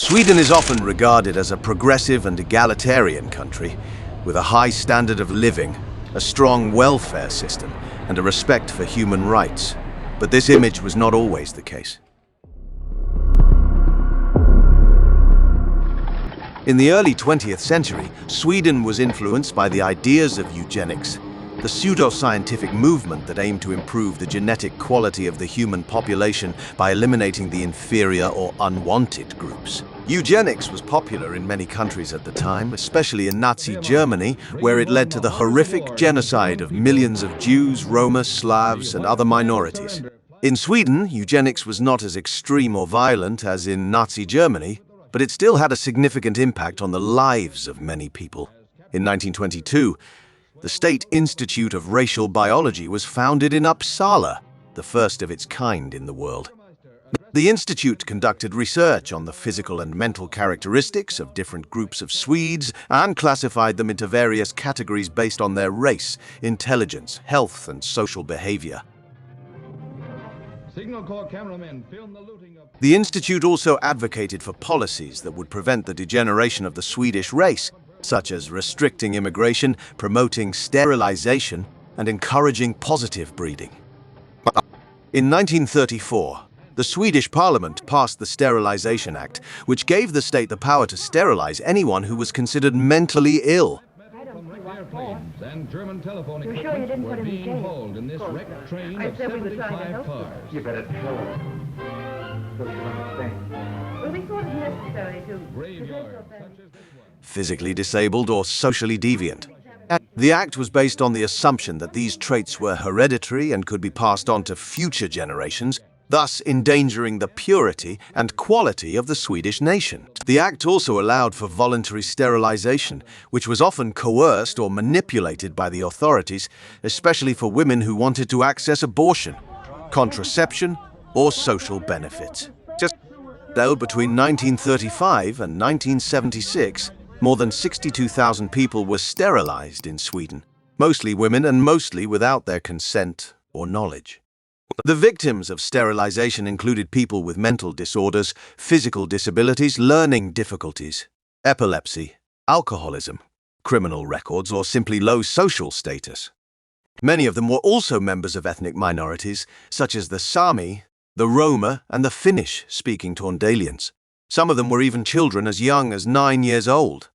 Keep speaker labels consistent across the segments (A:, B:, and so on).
A: Sweden is often regarded as a progressive and egalitarian country, with a high standard of living, a strong welfare system, and a respect for human rights. But this image was not always the case. In the early 20th century, Sweden was influenced by the ideas of eugenics, the pseudo-scientific movement that aimed to improve the genetic quality of the human population by eliminating the inferior or unwanted groups. Eugenics was popular in many countries at the time, especially in Nazi Germany, where it led to the horrific genocide of millions of Jews, Roma, Slavs, and other minorities. In Sweden, eugenics was not as extreme or violent as in Nazi Germany, but it still had a significant impact on the lives of many people. In 1922, the State Institute of Racial Biology was founded in Uppsala, the first of its kind in the world. The institute conducted research on the physical and mental characteristics of different groups of Swedes and classified them into various categories based on their race, intelligence, health, and social behavior. The institute also advocated for policies that would prevent the degeneration of the Swedish race, such as restricting immigration, promoting sterilization, and encouraging positive breeding. In 1934, the Swedish Parliament passed the Sterilization Act, which gave the state the power to sterilize anyone who was considered mentally ill.
B: And German telephone equipment were being hauled in this wrecked train of 75 cars.
C: You better tell her. So she'll understand.
D: Well, we thought it necessary to...
B: Graveyards such as this one.
A: Physically disabled or socially deviant. The act was based on the assumption that these traits were hereditary and could be passed on to future generations, thus endangering the purity and quality of the Swedish nation. The act also allowed for voluntary sterilization, which was often coerced or manipulated by the authorities, especially for women who wanted to access abortion, contraception, or social benefits. Though between 1935 and 1976, more than 62,000 people were sterilized in Sweden, mostly women and mostly without their consent or knowledge. The victims of sterilization included people with mental disorders, physical disabilities, learning difficulties, epilepsy, alcoholism, criminal records, or simply low social status. Many of them were also members of ethnic minorities, such as the Sami, the Roma, and the Finnish-speaking Tornedalians. Some of them were even children as young as 9 years old.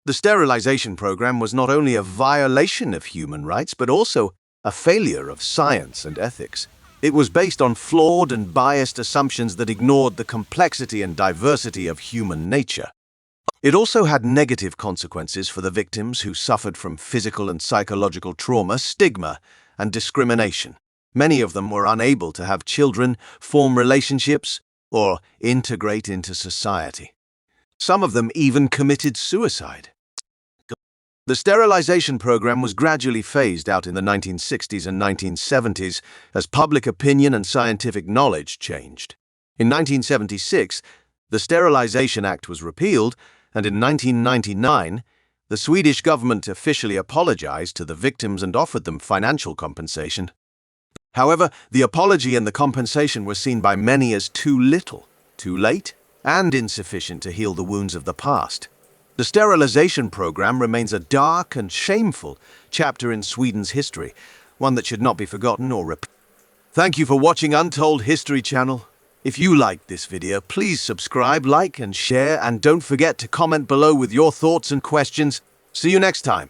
A: The sterilization program was not only a violation of human rights, but also a failure of science and ethics. It was based on flawed and biased assumptions that ignored the complexity and diversity of human nature. It also had negative consequences for the victims who suffered from physical and psychological trauma, stigma, and discrimination. Many of them were unable to have children, form relationships, or integrate into society. Some of them even committed suicide. The sterilization program was gradually phased out in the 1960s and 1970s as public opinion and scientific knowledge changed. In 1976, the Sterilization Act was repealed, and in 1999, the Swedish government officially apologized to the victims and offered them financial compensation. However, the apology and the compensation were seen by many as too little, too late, and insufficient to heal the wounds of the past. The sterilization program remains a dark and shameful chapter in Sweden's history, one that should not be forgotten or repeated. Thank you for watching Untold History Channel. If you liked this video, please subscribe, like, and share, and don't forget to comment below with your thoughts and questions. See you next time.